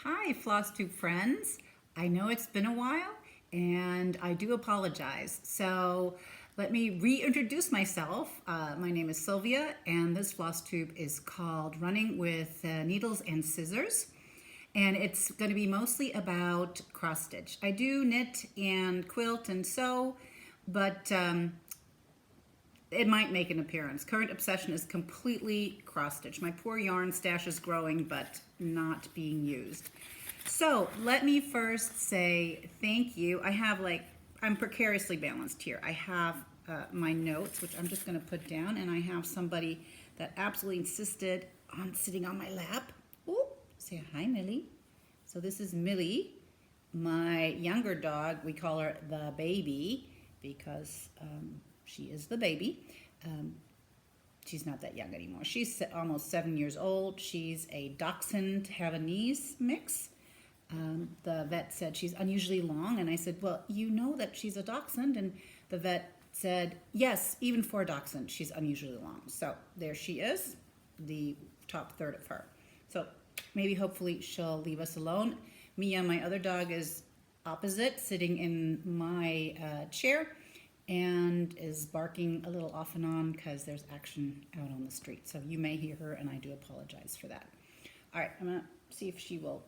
Hi, Flosstube friends. I know it's been a while and I do apologize. So let me reintroduce myself. My name is Sylvia and this Flosstube is called Running with Needles and Scissors. And it's going to be mostly about cross stitch. I do knit and quilt and sew, but it might make an appearance. Current obsession is completely cross stitch. My poor yarn stash is growing but not being used. So let me first say thank you. I'm precariously balanced here. I have my notes, which I'm just going to put down, and I have somebody that absolutely insisted on sitting on my lap. Ooh, say hi, Millie. So this is Millie, my younger dog. We call her the baby because she is the baby. She's not that young anymore. She's almost 7 years old. She's a Dachshund Havanese mix. The vet said she's unusually long, and I said, well, you know that she's a Dachshund, and the vet said, yes, even for a Dachshund, she's unusually long. So there she is, the top third of her. So maybe hopefully she'll leave us alone. Mia, my other dog, is opposite, sitting in my chair, and is barking a little off and on because there's action out on the street. So you may hear her, and I do apologize for that. All right, I'm gonna see if she will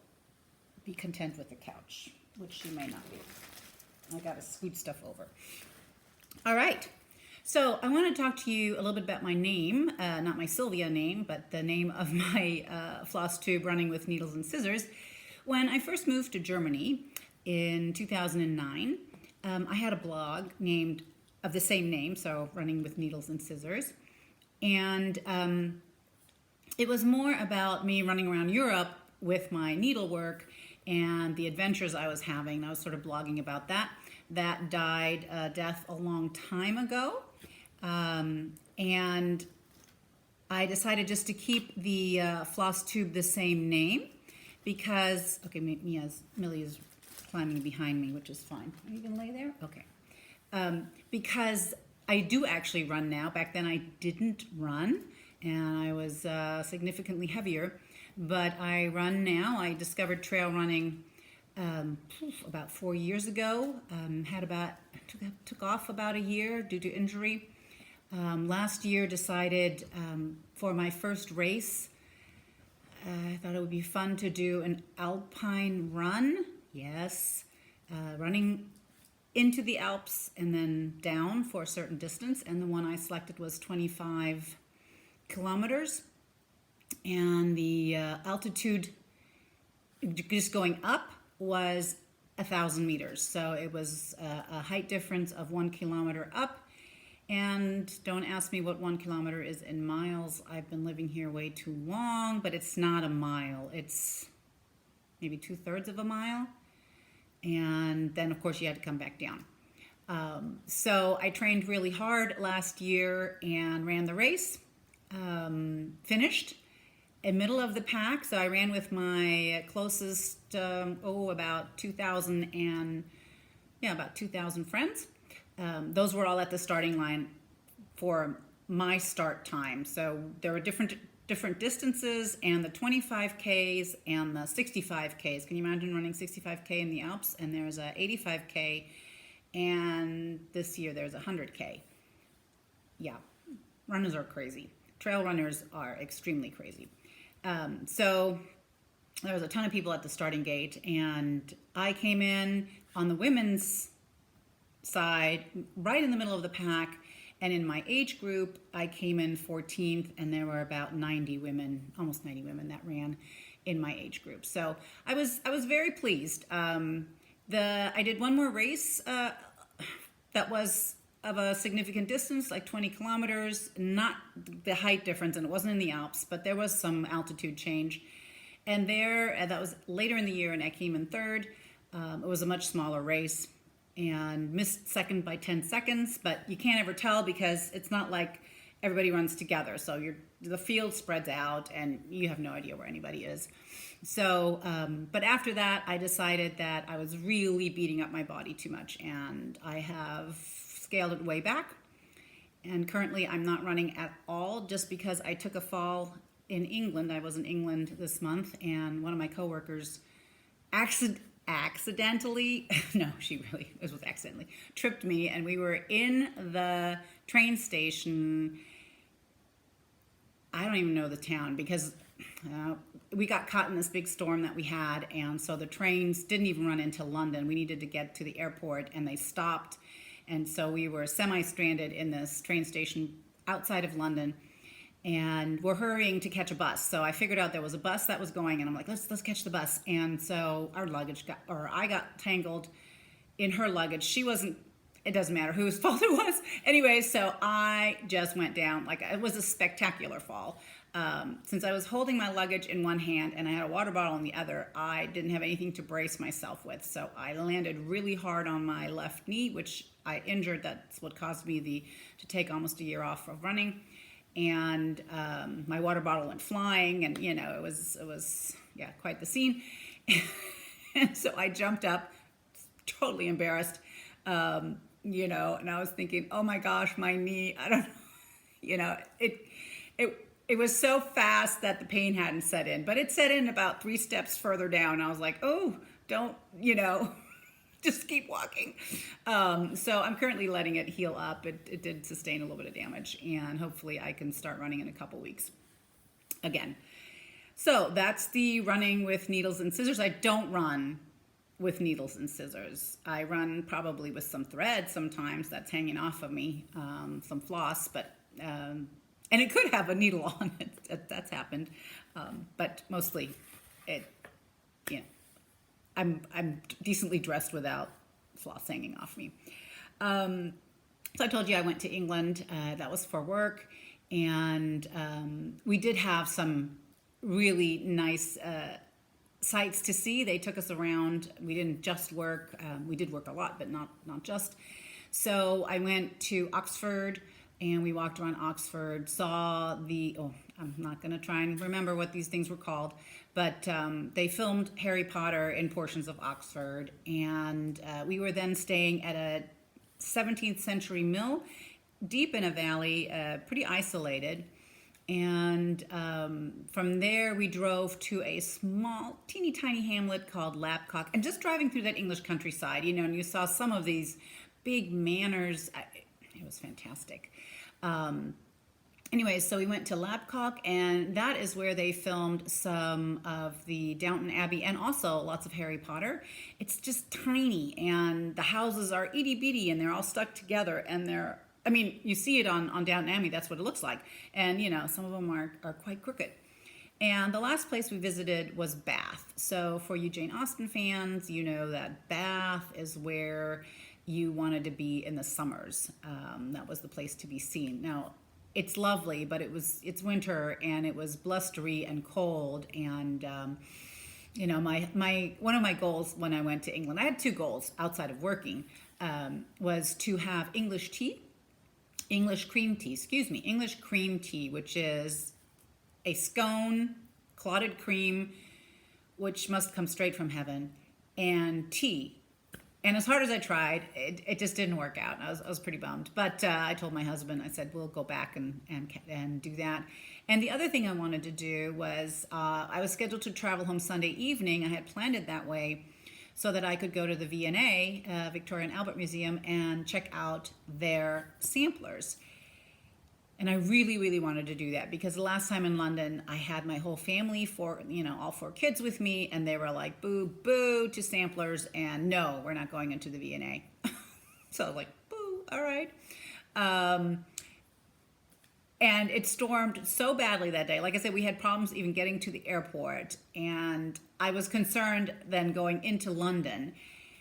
be content with the couch, which she may not be. I gotta scoot stuff over. All right, so I want to talk to you a little bit about my name, not my Sylvia name, but the name of my Flosstube Running with Needles and Scissors. When I first moved to Germany in 2009, I had a blog named of the same name, so Running with Needles and Scissors, and it was more about me running around Europe with my needlework and the adventures I was having. I was sort of blogging about that. That died a death a long time ago, and I decided just to keep the Flosstube the same name because, okay, Millie is climbing behind me, which is fine. Are you gonna lay there? Okay. Because I do actually run now. Back then I didn't run, and I was significantly heavier, but I run now. I discovered trail running about 4 years ago. Took off about a year due to injury. Last year decided for my first race, I thought it would be fun to do an alpine run. Yes, running into the Alps and then down for a certain distance. And the one I selected was 25 kilometers. And the altitude just going up was 1,000 meters. So it was a height difference of 1 kilometer up. And don't ask me what 1 kilometer is in miles. I've been living here way too long, but it's not a mile. It's maybe 2/3 of a mile. And then, of course, you had to come back down. So I trained really hard last year and ran the race. Finished in middle of the pack. So I ran with my closest, about 2,000 friends. Those were all at the starting line for my start time. So there were different distances, and the 25Ks and the 65Ks. Can you imagine running 65K in the Alps? And there's a 85K, and this year there's 100K. Yeah, runners are crazy. Trail runners are extremely crazy. So there was a ton of people at the starting gate, and I came in on the women's side, right in the middle of the pack. And in my age group, I came in 14th, and there were about 90 women, almost 90 women that ran in my age group. So I was very pleased. I did one more race that was of a significant distance, like 20 kilometers, not the height difference, and it wasn't in the Alps, but there was some altitude change. And that was later in the year, and I came in third. It was a much smaller race, and missed second by 10 seconds, but you can't ever tell because it's not like everybody runs together. So the field spreads out and you have no idea where anybody is. So, but after that, I decided that I was really beating up my body too much, and I have scaled it way back. And currently I'm not running at all just because I took a fall in England. I was in England this month, and one of my coworkers accidentally, no, she really, this was accidentally, tripped me, and we were in the train station. I don't even know the town because we got caught in this big storm that we had, and so the trains didn't even run into London. We needed to get to the airport, and they stopped, and so we were semi-stranded in this train station outside of London, and we're hurrying to catch a bus. So I figured out there was a bus that was going, and I'm like, let's catch the bus. And so I got tangled in her luggage. She wasn't. It doesn't matter whose fault it was. Anyway, so I just went down. Like, it was a spectacular fall. Since I was holding my luggage in one hand and I had a water bottle in the other, I didn't have anything to brace myself with. So I landed really hard on my left knee, which I injured. That's what caused me to take almost a year off of running. And my water bottle went flying, and it was quite the scene. And so I jumped up, totally embarrassed. And I was thinking, oh my gosh, my knee, I don't know, it was so fast that the pain hadn't set in, but it set in about 3 steps further down. I was like, oh, don't, just keep walking. So I'm currently letting it heal up. It did sustain a little bit of damage, and hopefully I can start running in a couple weeks again. So that's the running with needles and scissors. I don't run with needles and scissors. I run probably with some thread sometimes that's hanging off of me, some floss, but and it could have a needle on it. That's happened, but mostly I'm decently dressed without floss hanging off me. So I told you I went to England. That was for work, and we did have some really nice sites to see. They took us around. We didn't just work. We did work a lot, but not just. So I went to Oxford, and we walked around Oxford, saw I'm not going to try and remember what these things were called, but they filmed Harry Potter in portions of Oxford, and we were then staying at a 17th century mill deep in a valley, pretty isolated. And from there, we drove to a small, teeny tiny hamlet called Lapcock. And just driving through that English countryside, and you saw some of these big manors. It was fantastic. Anyways, so we went to Lapcock, and that is where they filmed some of the Downton Abbey and also lots of Harry Potter. It's just tiny, and the houses are itty bitty, and they're all stuck together, and you see it on Downton Abbey, that's what it looks like. And, some of them are quite crooked. And the last place we visited was Bath. So for you Jane Austen fans, you know that Bath is where you wanted to be in the summers. That was the place to be seen. Now, it's lovely, but it's winter, and it was blustery and cold. And, one of my goals when I went to England, I had 2 goals outside of working, was to have English cream tea, which is a scone, clotted cream, which must come straight from heaven, and tea. And as hard as I tried, it just didn't work out. I was pretty bummed. But I told my husband, I said, we'll go back and do that. And the other thing I wanted to do was, I was scheduled to travel home Sunday evening. I had planned it that way so that I could go to the V&A, Victoria and Albert Museum, and check out their samplers. And I really, really wanted to do that because the last time in London, I had my whole family, all 4 kids with me, and they were like, boo, boo to samplers, and no, we're not going into the V&A. So I was like, boo, all right. And it stormed so badly that day. Like I said, we had problems even getting to the airport, and I was concerned then going into London.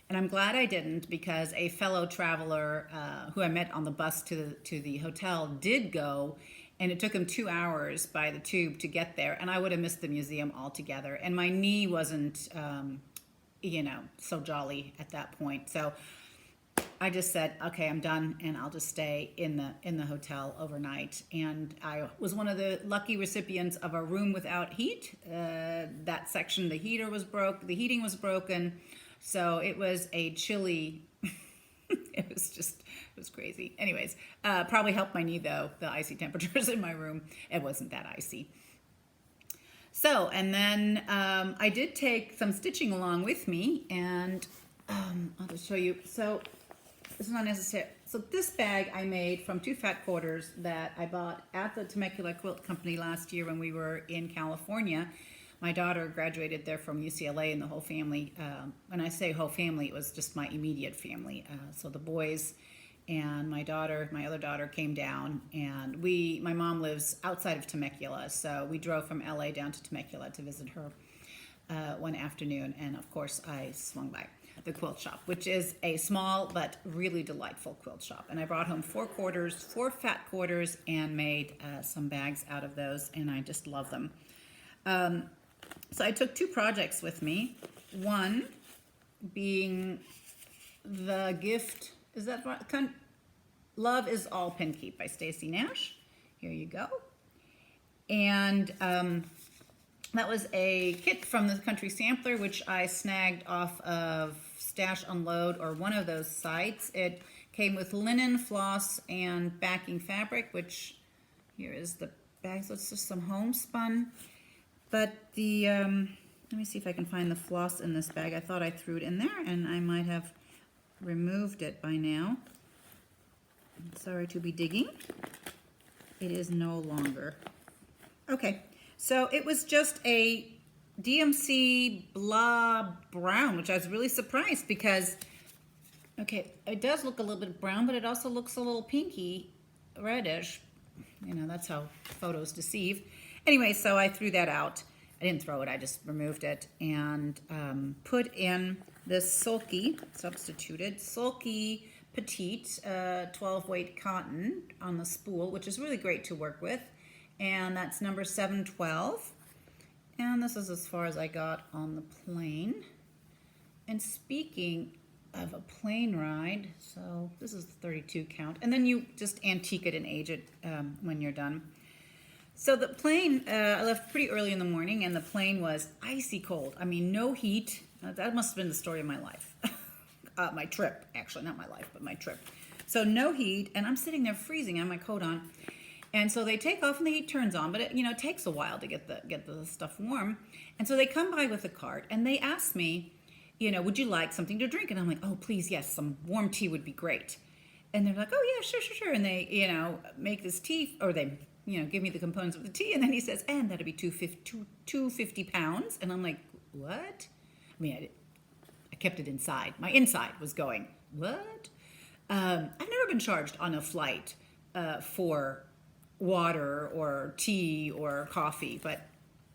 And I'm glad I didn't, because a fellow traveler who I met on the bus to the hotel did go, and it took him 2 hours by the tube to get there, and I would have missed the museum altogether. And my knee wasn't, so jolly at that point. So I just said, okay, I'm done, and I'll just stay in the hotel overnight. And I was one of the lucky recipients of a room without heat. That section, the heating was broken. So it was a chilly, it was crazy. Anyways, probably helped my knee though, the icy temperatures in my room. It wasn't that icy. So, and then I did take some stitching along with me, and I'll just show you. So, it's not necessary. So this bag I made from 2 fat quarters that I bought at the Temecula Quilt Company last year when we were in California. My daughter graduated there from UCLA, and the whole family, when I say whole family, it was just my immediate family. So the boys and my other daughter came down, and my mom lives outside of Temecula, so we drove from LA down to Temecula to visit her one afternoon, and of course I swung by the quilt shop, which is a small but really delightful quilt shop. And I brought home 4 fat quarters, and made some bags out of those, and I just love them. So I took 2 projects with me. One being the gift, is that right? Love is All Pin Keep by Stacy Nash. Here you go. And that was a kit from the Country Sampler, which I snagged off of Stash Unload or one of those sites. It came with linen, floss, and backing fabric, which here is the bag. So it's just some homespun. But the, let me see if I can find the floss in this bag. I thought I threw it in there, and I might have removed it by now. Sorry to be digging. It is no longer. Okay, so it was just a DMC blah brown, which I was really surprised because, okay, it does look a little bit brown, but it also looks a little pinky reddish. You know, that's how photos deceive. Anyway, so I threw that out. I didn't throw it, I just removed it, and put in this substituted sulky petite 12 weight cotton on the spool, which is really great to work with. And that's number 712. And this is as far as I got on the plane. And speaking of a plane ride, so this is the 32 count. And then you just antique it and age it when you're done. So the plane, I left pretty early in the morning, and the plane was icy cold. I mean, no heat. That must have been the story of my life. My trip, actually, not my life, but my trip. So no heat, and I'm sitting there freezing. I have my coat on. And so they take off and the heat turns on, but it takes a while to get the stuff warm. And so they come by with a cart, and they ask me, would you like something to drink? And I'm like, oh, please, yes, some warm tea would be great. And they're like, oh, yeah, sure. And they, make this tea, or they, give me the components of the tea. And then he says, and that'd be 250 pounds. And I'm like, what? I mean, I kept it inside. My inside was going, what? I've never been charged on a flight for water or tea or coffee, but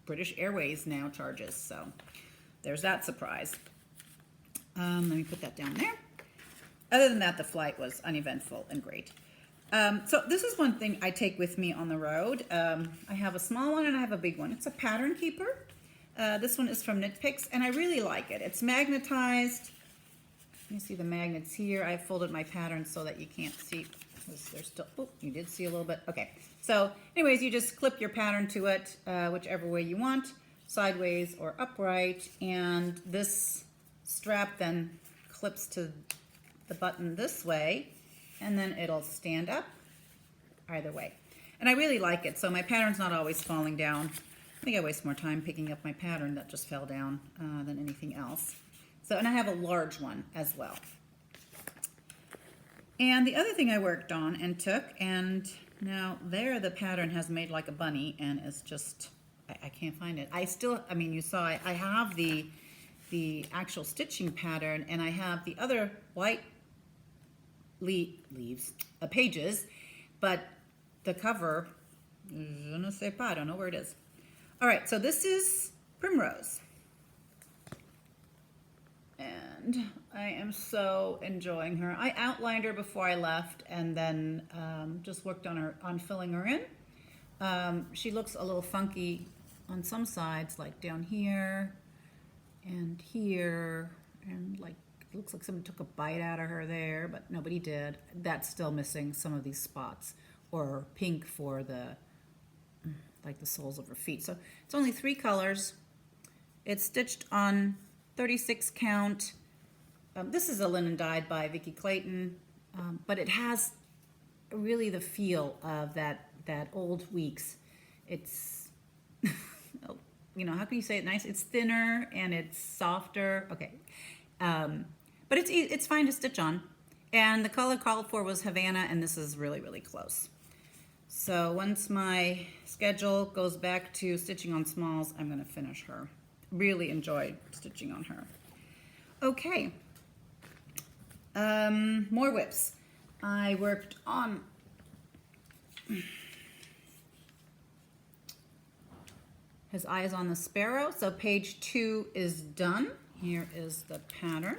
British Airways now charges, so there's that surprise. Let me put that down there. Other than that, the flight was uneventful and great. So this is one thing I take with me on the road. I have a small one and I have a big one. It's a pattern keeper. This one is from Knit Picks, and I really like it. It's magnetized. You see the magnets here. I folded my pattern so that you can't see. There's still, oh, you did see a little bit. Okay. So anyways, you just clip your pattern to it, whichever way you want, sideways or upright. And this strap then clips to the button this way, and then it'll stand up either way. And I really like it. So my pattern's not always falling down. I think I waste more time picking up my pattern that just fell down than anything else. So, and I have a large one as well. And the other thing I worked on and took, and now there the pattern has made like a bunny, and it's just, I can't find it. You saw I have the actual stitching pattern, and I have the other white pages, but the cover, je ne sais pas, I don't know where it is. All right, so this is Primrose. And I am so enjoying her. I outlined her before I left, and then just worked on filling her in. She looks a little funky on some sides, like down here and here, and like it looks like someone took a bite out of her there, but nobody did. That's still missing some of these spots, or pink for the soles of her feet. So it's only 3 colors. It's stitched on 36 count. This is a linen dyed by Vicki Clayton, but it has really the feel of that old Weeks. It's how can you say it nice? It's thinner and it's softer. Okay. But it's fine to stitch on. And the color called for was Havana, and this is really, really close. So once my schedule goes back to stitching on smalls, I'm going to finish her. Really enjoyed stitching on her. Okay. More whips. I worked on his eyes on the sparrow. So page 2 is done. Here is the pattern.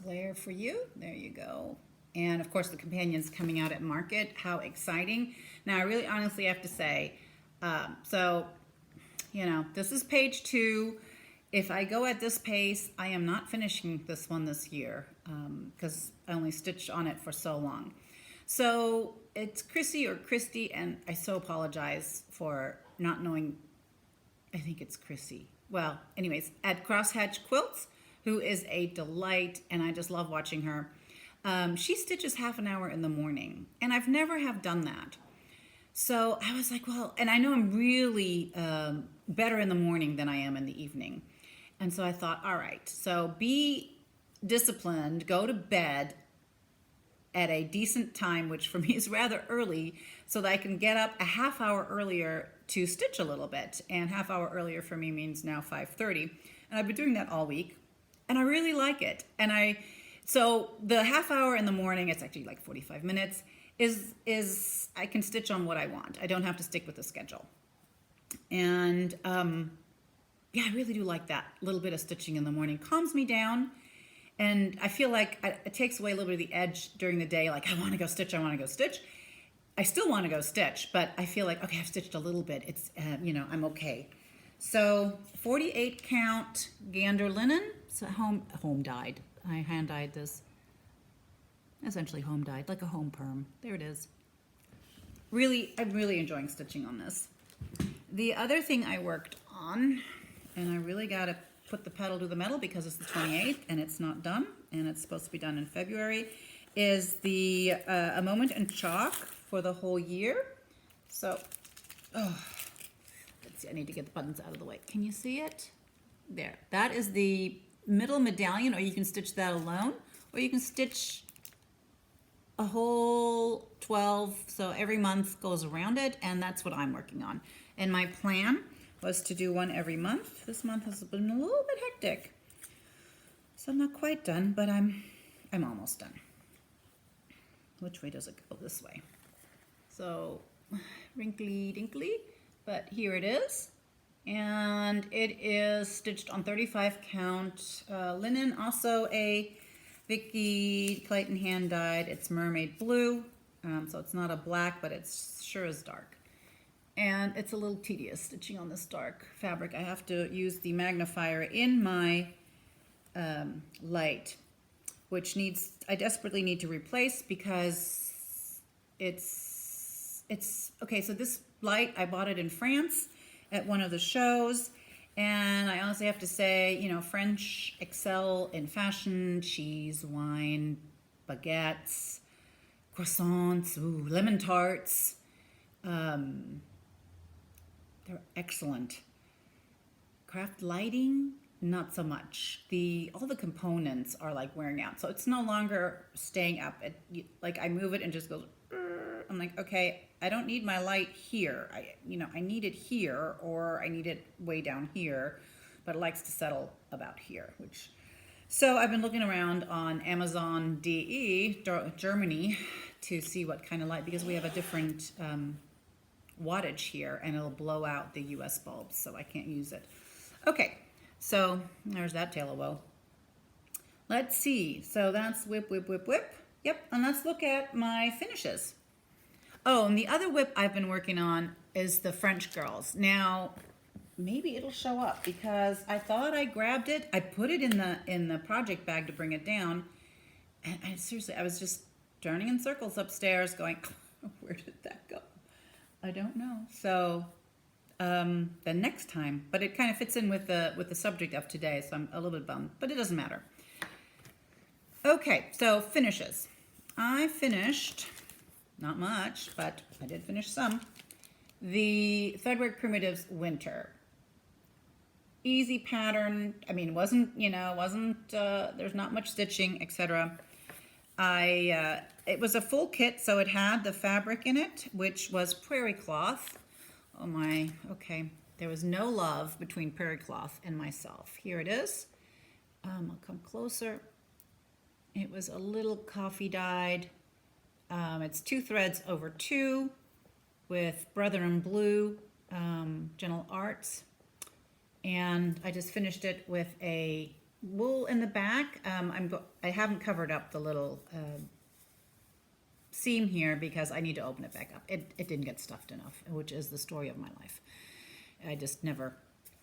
Glare for you. There you go. And of course the companion's coming out at market. How exciting. Now I really honestly have to say, this is page 2. If I go at this pace, I am not finishing this one this year because I only stitched on it for so long. So it's Chrissy or Christy, and I so apologize for not knowing. I think it's Chrissy. Well, anyways, at Crosshatch Quilts, who is a delight, and I just love watching her. She stitches half an hour in the morning, and I've never have done that. So I was like, well, and I know I'm really better in the morning than I am in the evening. And so I thought, all right, so be disciplined, go to bed at a decent time, which for me is rather early, so that I can get up a half hour earlier to stitch a little bit. And half hour earlier for me means now 5:30. And I've been doing that all week, and I really like it. And so the half hour in the morning, it's actually like 45 minutes, is I can stitch on what I want. I don't have to stick with the schedule. And yeah, I really do like that. A little bit of stitching in the morning calms me down. And I feel like it takes away a little bit of the edge during the day. Like, I want to go stitch, I want to go stitch. I still want to go stitch, but I feel like, okay, I've stitched a little bit. It's, I'm okay. So 48 count gander linen. So home dyed. I hand dyed this. Essentially home dyed, like a home perm. There it is. I'm really enjoying stitching on this. The other thing I worked on, and I really got to put the pedal to the metal because it's the 28th and it's not done, and it's supposed to be done in February, is the A Moment in Chalk for the whole year. So, let's see, I need to get the buttons out of the way. Can you see it? There. That is the middle medallion, or you can stitch that alone, or you can stitch a whole 12, so every month goes around it, and that's what I'm working on. And my plan was to do one every month. This month has been a little bit hectic, so I'm not quite done, but I'm almost done. Which way does it go? This way. So wrinkly dinkly, but here it is, and it is stitched on 35 count linen, also a Vicky Clayton hand dyed. It's mermaid blue, so it's not a black, but it sure is dark. And it's a little tedious stitching on this dark fabric. I have to use the magnifier in my light, which I desperately need to replace because it's okay. So this light, I bought it in France at one of the shows. And I honestly have to say, French excel in fashion, cheese, wine, baguettes, croissants, lemon tarts. They're excellent. Craft lighting, not so much. All the components are like wearing out, so it's no longer staying up. Like I move it and just goes. I'm like, okay, I don't need my light here. I need it here, or I need it way down here, but it likes to settle about here. So I've been looking around on Amazon DE, Germany, to see what kind of light, because we have a different wattage here, and it'll blow out the US bulbs, so I can't use it. Okay, so there's that tale of woe. Let's see. So that's whip, whip, whip, whip. Yep, and let's look at my finishes. Oh, and the other whip I've been working on is the French Girls. Now, maybe it'll show up because I thought I grabbed it. I put it in the project bag to bring it down, and seriously, I was just turning in circles upstairs, going, where did that go? I don't know. So the next time, but it kind of fits in with the subject of today, so I'm a little bit bummed, but it doesn't matter. Okay, so finishes. I finished. Not much, but I did finish some. The Threadwork Primitives Winter. easy pattern. I mean, it wasn't, there's not much stitching, etc. It was a full kit, so it had the fabric in it, which was prairie cloth. Oh my, okay. There was no love between prairie cloth and myself. Here it is. I'll come closer. It was a little coffee dyed. It's 2 threads over 2 with Brother in Blue, Gentle Arts. And I just finished it with a wool in the back. I haven't covered up the little seam here because I need to open it back up. It didn't get stuffed enough, which is the story of my life.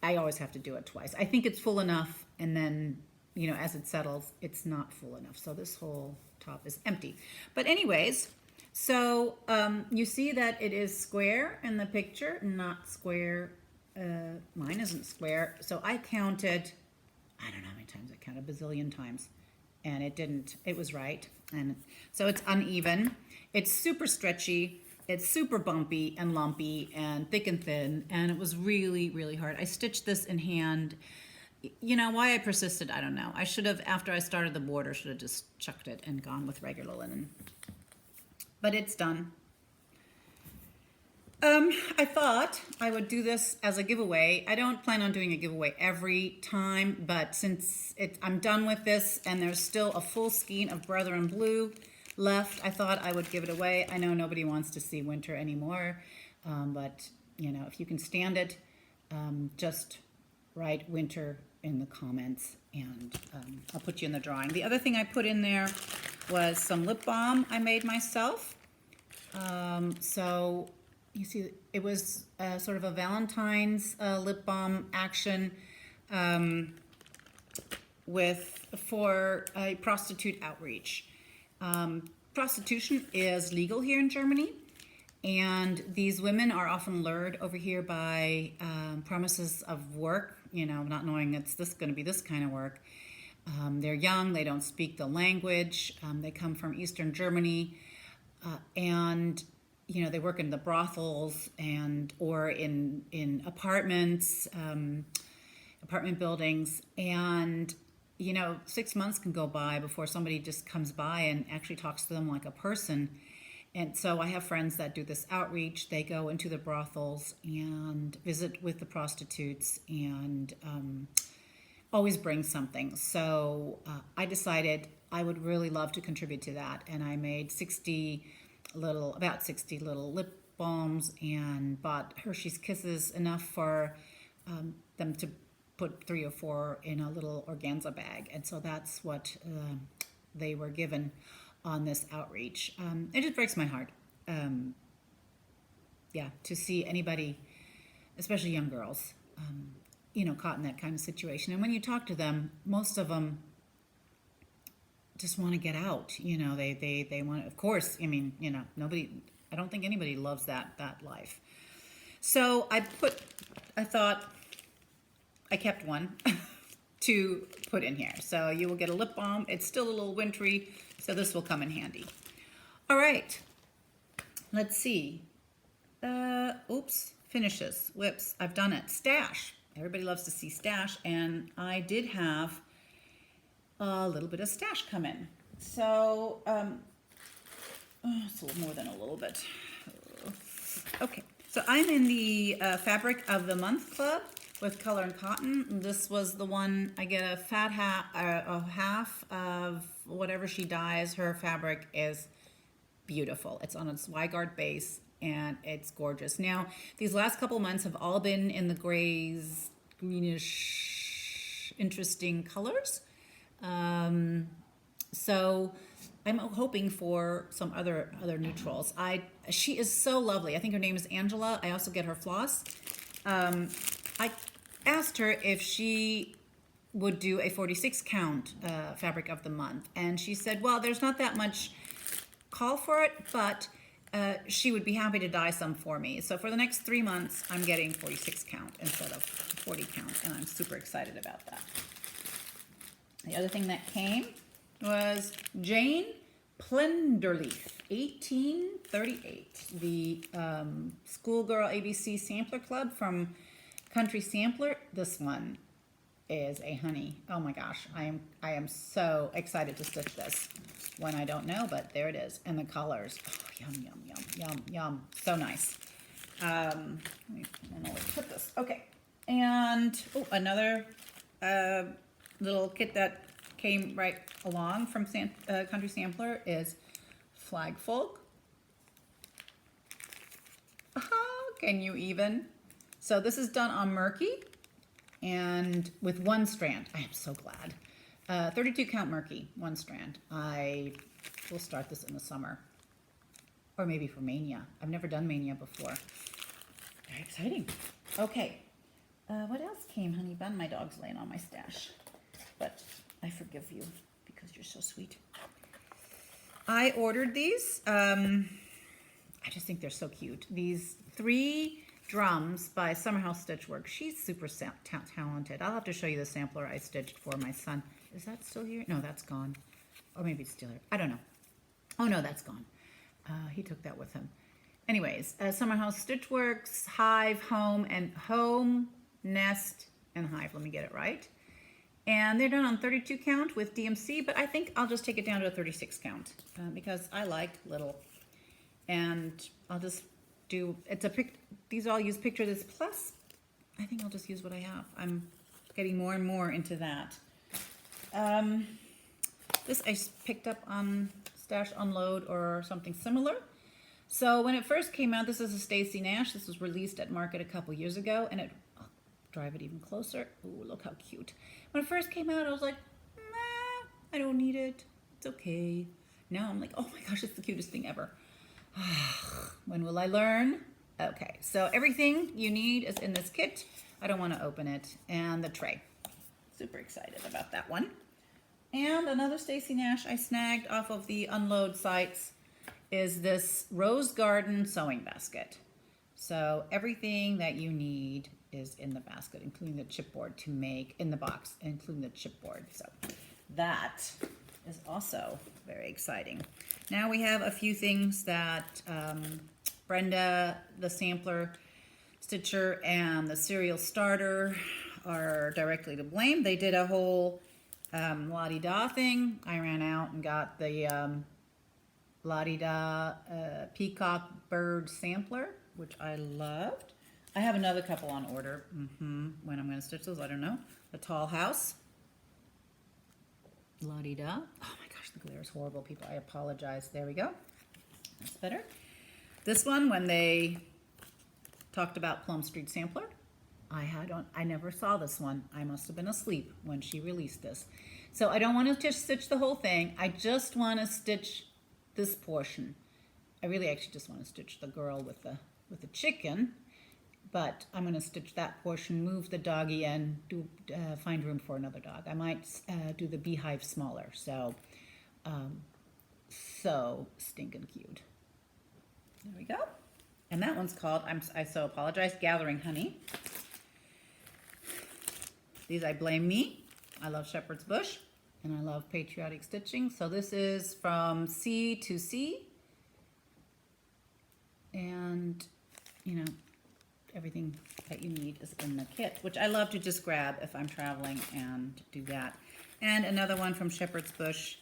I always have to do it twice. I think it's full enough, and then, as it settles, it's not full enough. So this whole top is empty. But anyways, so you see that it is square in the picture, not square. Mine isn't square. So I counted, I don't know how many times I counted, a bazillion times. And it was right. And so it's uneven. It's super stretchy. It's super bumpy and lumpy and thick and thin. And it was really, really hard. I stitched this in hand. Why I persisted, I don't know. I should have, after I started the border, should have just chucked it and gone with regular linen. But it's done. I thought I would do this as a giveaway. I don't plan on doing a giveaway every time, but since I'm done with this and there's still a full skein of Brother in Blue left, I thought I would give it away. I know nobody wants to see winter anymore, but if you can stand it, just write winter in the comments and I'll put you in the drawing. The other thing I put in there was some lip balm I made myself. So you see, it was sort of a Valentine's lip balm action for a prostitute outreach. Prostitution is legal here in Germany, and these women are often lured over here by promises of work, not knowing it's going to be this kind of work. They're young, they don't speak the language, they come from Eastern Germany, and they work in the brothels or in apartments, apartment buildings, and 6 months can go by before somebody just comes by and actually talks to them like a person. And so I have friends that do this outreach. They go into the brothels and visit with the prostitutes and always bring something. So I decided I would really love to contribute to that, and I made about 60 little lip balms and bought Hershey's Kisses, enough for them to put 3 or 4 in a little organza bag. And so that's what they were given on this outreach. It just breaks my heart, to see anybody, especially young girls, caught in that kind of situation. And when you talk to them, most of them just want to get out. They want, of course, nobody, I don't think anybody loves that life. So I thought I kept one to put in here. So you will get a lip balm. It's still a little wintry, so this will come in handy. All right, let's see. Finishes, whips, I've done it. Stash, everybody loves to see stash, and I did have a little bit of stash come in. So, it's a little more than a little bit. Okay, so I'm in the Fabric of the Month Club with Color and Cotton. This was the one, I get a half of whatever she dyes. Her fabric is beautiful. It's on a Zweigart base, and it's gorgeous. Now, these last couple months have all been in the grays, greenish, interesting colors. So I'm hoping for some other neutrals. She is so lovely. I think her name is Angela. I also get her floss. I asked her if she would do a 46 count Fabric of the Month, and she said, well, there's not that much call for it, but she would be happy to dye some for me. So for the next 3 months, I'm getting 46 count instead of 40 count, and I'm super excited about that. The other thing that came was Jane Plenderleaf, 1838, the Schoolgirl ABC Sampler Club from Country Sampler. This one is a honey. Oh my gosh, I am so excited to stitch this when I don't know, but there it is. And the colors, oh, yum, yum, yum, yum, yum. So nice. Let me, I don't know where to put this. Okay. And oh, another little kit that came right along from Country Sampler is Flag Folk. Can you even? So this is done on Murky and with one strand. I am so glad. 32 count Murky, one strand. I will start this in the summer. Or maybe for Mania. I've never done Mania before. Very exciting. Okay. What else came, honey bun? My dog's laying on my stash. But I forgive you because you're so sweet. I ordered these. I just think they're so cute. These 3 drums by Summerhouse Stitchwork. She's super talented. I'll have to show you the sampler I stitched for my son. Is that still here? No, that's gone. Or maybe it's still here. I don't know. Oh no, that's gone. He took that with him. Anyways, Summerhouse Stitchworks, Hive, Home, Nest, and Hive. Let me get it right. And they're done on 32 count with DMC, but I think I'll just take it down to a 36 count because I like little. And I'll just do, these all use Picture This Plus. I think I'll just use what I have. I'm getting more and more into that. This I picked up on Stash Unload or something similar. So when it first came out, this is a Stacy Nash. This was released at Market a couple years ago, and I'll drive it even closer. Ooh, look how cute. When it first came out, I was like, nah, I don't need it. It's okay. Now I'm like, oh my gosh, it's the cutest thing ever. When will I learn? Okay, so everything you need is in this kit. I don't want to open it. And the tray. Super excited about that one. And another Stacy Nash I snagged off of the Unload sites is this Rose Garden sewing basket. So everything that you need is in the basket, including the chipboard to make, in the box, including the chipboard. So that is also very exciting. Now we have a few things that Brenda, the sampler stitcher, and the serial starter are directly to blame. They did a whole la-di-da thing. I ran out and got the la-di-da peacock bird sampler, which I loved. I have another couple on order. When I'm going to stitch those, I don't know. The tall house. La-di-da. Oh my gosh, the glare is horrible, people. I apologize. There we go. That's better. This one, when they talked about Plum Street Sampler, I never saw this one. I must have been asleep when she released this. So I don't want to just stitch the whole thing. I just want to stitch this portion. I really actually just want to stitch the girl with the chicken, but I'm going to stitch that portion, move the doggy, and find room for another dog. I might do the beehive smaller. So, so stinking cute. There we go. And that one's called, I so apologize, Gathering Honey. These I Blame Me. I love Shepherd's Bush, and I love patriotic stitching. So this is from C to C. And, you know, everything that you need is in the kit, which I love to just grab if I'm traveling and do that. And another one from Shepherd's Bush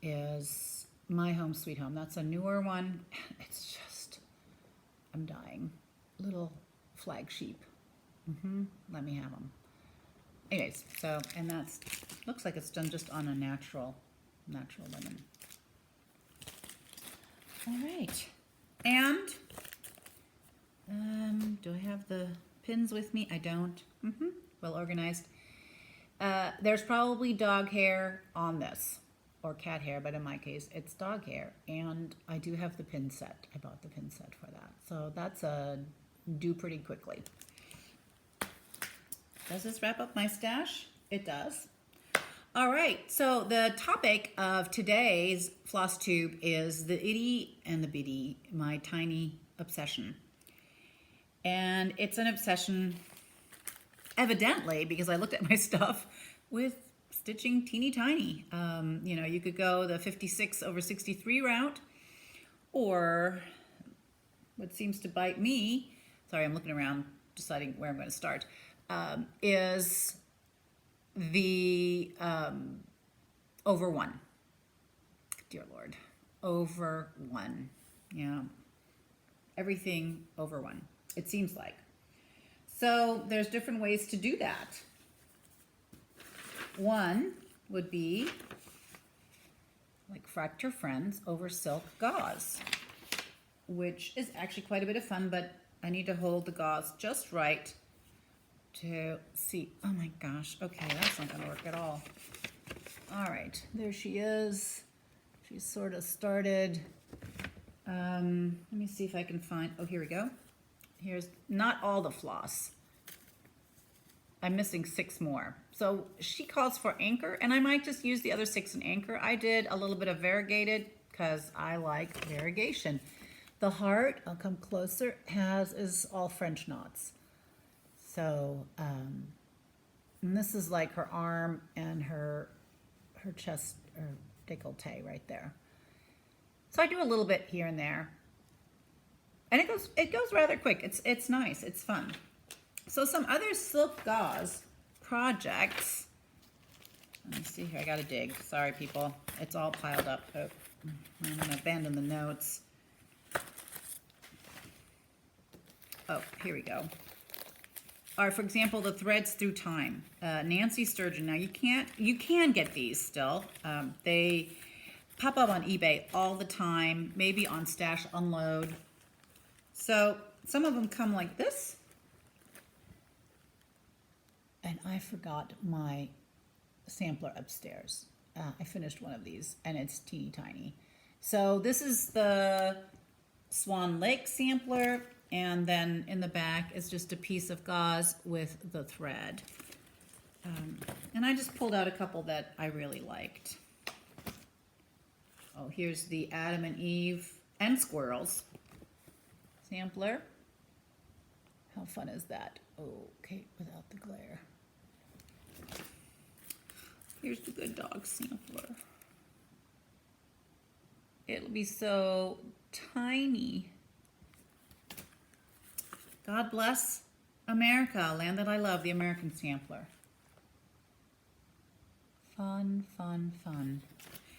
is My Home Sweet Home. That's a newer one. It's just, I'm dying. Little flag sheep. Let me have them. Anyways, so, and that's, looks like it's done just on a natural linen. All right. And, do I have the pins with me? I don't. Well organized. There's probably dog hair on this, or cat hair, but in my case, it's dog hair. And I do have the pin set. I bought the pin set for that. So that's due pretty quickly. Does this wrap up my stash? It does. All right, so the topic of today's Flosstube is the Itty and the Bitty, my tiny obsession. And it's an obsession, evidently, because I looked at my stuff, with stitching teeny tiny. You know, you could go the 56/63 route, or what seems to bite me, sorry, I'm looking around deciding where I'm going to start. is the over one. Dear Lord, over one. Yeah, everything over one, it seems like. So there's different ways to do that. One would be like Fracture Friends over silk gauze, which is actually quite a bit of fun, but I need to hold the gauze just right to see. Oh my gosh, okay, that's not gonna work at all. All right, there she is. She's sort of started. Let me see if I can find, oh, here we go. Here's not all the floss. I'm missing 6 more. So she calls for anchor, and I might just use the other 6 in anchor. I did a little bit of variegated because I like variegation. The heart, I'll come closer, is all French knots. So, and this is like her arm and her chest, or décolleté right there. So I do a little bit here and there. And it goes rather quick. It's nice, it's fun. So some other silk gauze projects. Let me see here, I gotta dig. Sorry people, it's all piled up. Oh, I'm gonna abandon the notes. Oh, here we go. Or for example, the threads through time. Nancy Sturgeon. Now you can get these still. They pop up on eBay all the time, maybe on Stash Unload. So some of them come like this. And I forgot my sampler upstairs. I finished one of these and it's teeny tiny. So this is the Swan Lake sampler, and then in the back is just a piece of gauze with the thread. And I just pulled out a couple that I really liked. Oh, here's the Adam and Eve and Squirrels sampler. How fun is that? Okay, without the glare. Here's the Good Dog sampler. It'll be so tiny. God bless America, land that I love, the American sampler. Fun, fun, fun.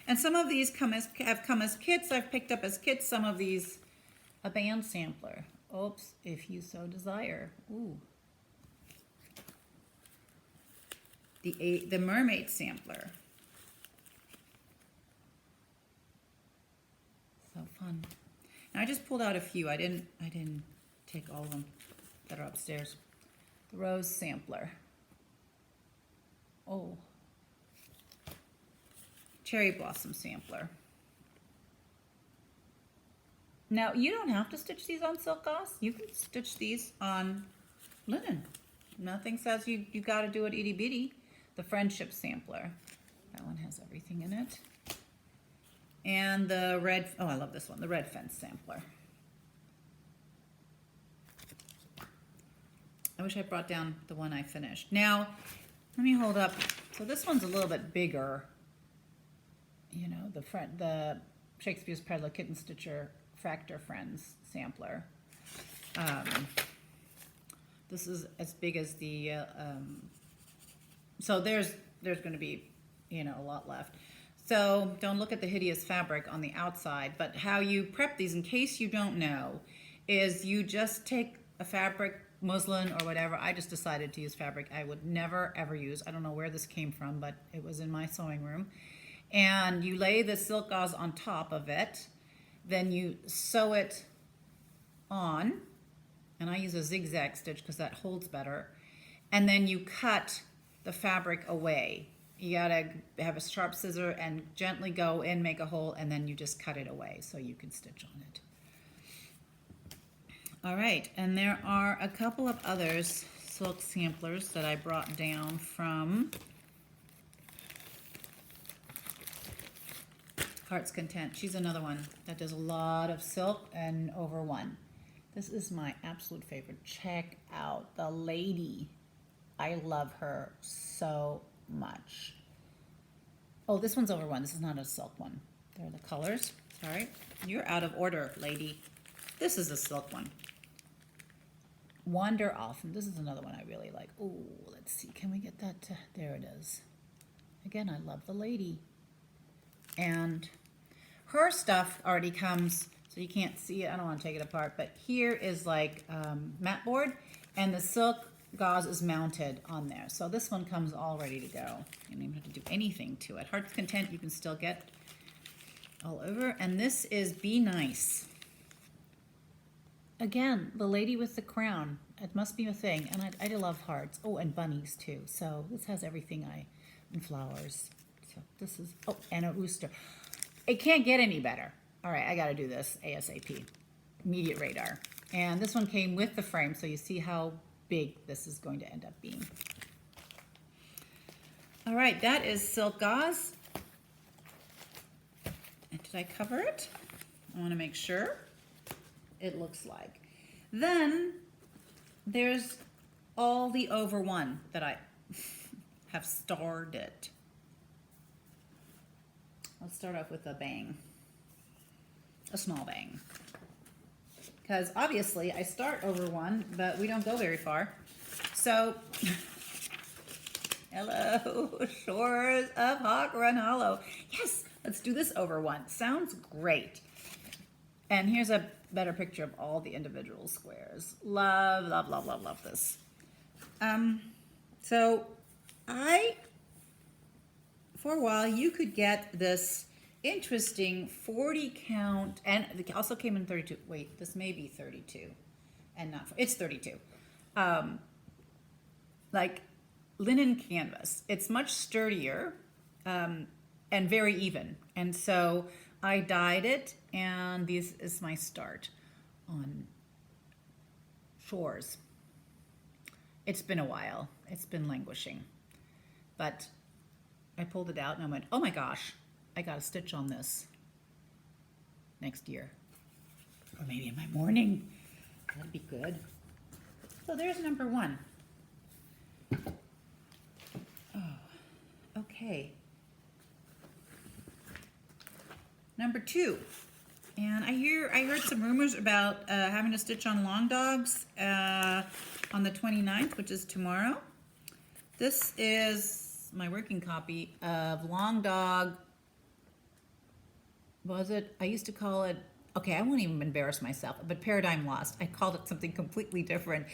And some of these have come as kits. I've picked up as kits some of these, a band sampler. Oops, if you so desire. Ooh. The mermaid sampler. So fun. Now I just pulled out a few. I didn't take all of them that are upstairs. The rose sampler. Oh. Cherry blossom sampler. Now you don't have to stitch these on silk gauze. You can stitch these on linen. Nothing says you got to do it itty bitty. The friendship sampler. That one has everything in it. And the red, oh, I love this one, the red fence sampler. I wish I brought down the one I finished. Now, let me hold up. So this one's a little bit bigger. You know, the Shakespeare's Peddler Kitten Stitcher Fracture Friends sampler. This is as big as the, so there's going to be, you know, a lot left. So don't look at the hideous fabric on the outside, but how you prep these, in case you don't know, is you just take a fabric, muslin or whatever. I just decided to use fabric I would never ever use. I don't know where this came from, but it was in my sewing room. And you lay the silk gauze on top of it, then you sew it on, and I use a zigzag stitch because that holds better, and then you cut the fabric away. You gotta have a sharp scissor and gently go in, make a hole, and then you just cut it away so you can stitch on it. All right, and there are a couple of others, silk samplers, that I brought down from Heart's Content. She's another one that does a lot of silk and over one. This is my absolute favorite. Check out the lady. I love her so much. Oh, this one's over one. This is not a silk one. There are the colors. Sorry. You're out of order, lady. This is a silk one. Wander Off. And this is another one I really like. Oh, let's see. Can we get that? There it is. Again, I love the lady. And her stuff already comes, so you can't see it. I don't want to take it apart. But here is like mat board, and the silk gauze is mounted on there. So this one comes all ready to go. You don't even have to do anything to it. Heart's Content you can still get all over. And this is Be Nice. Again, the lady with the crown. It must be a thing. And I love hearts. Oh, and bunnies too. So this has everything and flowers. So this is, oh, and a rooster. It can't get any better. All right, I got to do this ASAP. Immediate radar. And this one came with the frame, so you see how big this is going to end up being. All right, that is silk gauze. And did I cover it? I want to make sure it looks like. Then there's all the over one that I have started. Let's start off with a bang, a small bang. Because obviously I start over one, but we don't go very far. So, hello, shores of Hawk Run Hollow. Yes, let's do this over one. Sounds great. And here's a better picture of all the individual squares. Love, love, love, love, love this. So for a while, you could get this interesting 40 count, and it also came in 32. Wait, this may be 32 and not, it's 32. Like linen canvas. It's much sturdier and very even. And so I dyed it, and this is my start on shores. It's been a while. It's been languishing. But I pulled it out and I went, oh my gosh, I got a stitch on this next year. Or maybe in my morning. That'd be good. So there's number one. Oh, okay. Number two. And I heard some rumors about having a stitch on long dogs on the 29th, which is tomorrow. This is my working copy of Long Dog. Was it? I used to call it, okay, I won't even embarrass myself, but Paradigm Lost. I called it something completely different.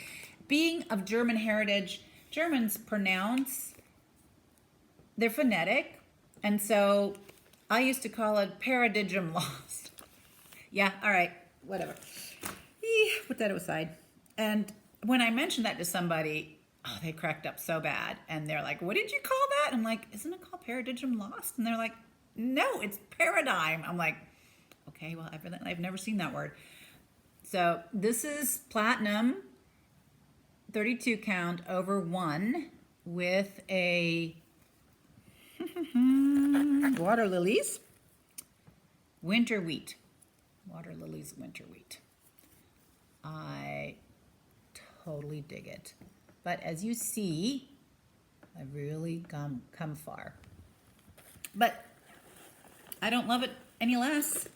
Being of German heritage, Germans pronounce, they're phonetic, and so I used to call it Paradigm Lost. Yeah, all right, whatever. Put that aside. And when I mentioned that to somebody, oh, they cracked up so bad. And they're like, what did you call that? I'm like, isn't it called Paradigm Lost? And they're like, no, it's paradigm. I'm like, okay, well, I've never seen that word. So this is platinum, 32 count over one with a water lilies, winter wheat. Water lilies, winter wheat. I totally dig it. But as you see, I've really come far. But I don't love it any less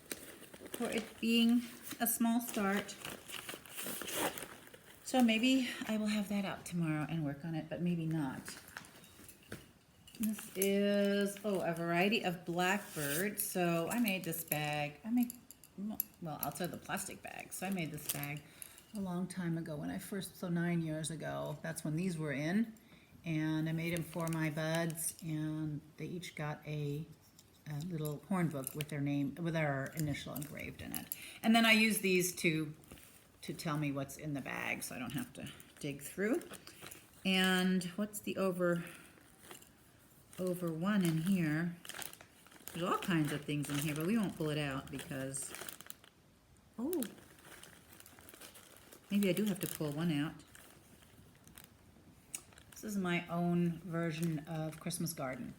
for it being a small start. So maybe I will have that out tomorrow and work on it, but maybe not. This is, a variety of blackbird. So I made this bag. Outside the plastic bag. So I made this bag a long time ago so 9 years ago. That's when these were in. And I made them for my buds, and they each got a little horn book with their name, with our initial engraved in it. And then I use these to tell me what's in the bag, so I don't have to dig through. And what's the over one in here? There's all kinds of things in here, but we won't pull it out because, maybe I do have to pull one out. This is my own version of Christmas Garden.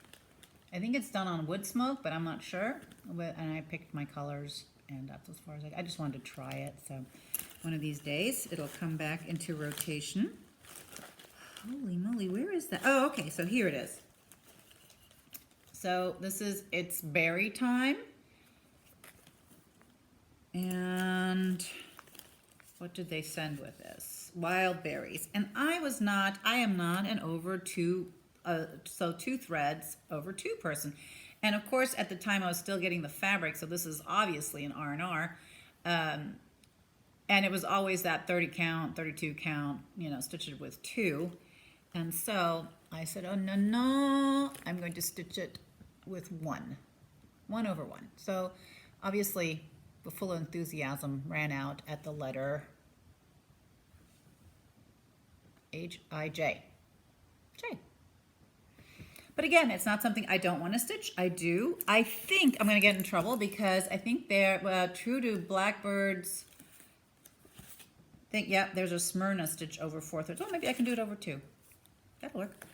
I think it's done on wood smoke, but I'm not sure. And I picked my colors, and that's as far as I just wanted to try it. So one of these days, it'll come back into rotation. Holy moly, where is that? Oh, okay, so here it is. So it's berry time. And what did they send with this? wild berries. And I am not an over two, so 2 threads over 2 person. And of course, at the time I was still getting the fabric, so this is obviously an R&R. And it was always that 30 count, 32 count, you know, stitch it with 2. And so I said, oh, no, I'm going to stitch it with 1 over 1. So obviously the full enthusiasm ran out at the letter H-I-J. J. But again, it's not something I don't want to stitch. I do. I think I'm going to get in trouble because I think they're true to Blackbird's. Yeah, there's a Smyrna stitch over 4 threads. Oh, maybe I can do it over 2. That'll work.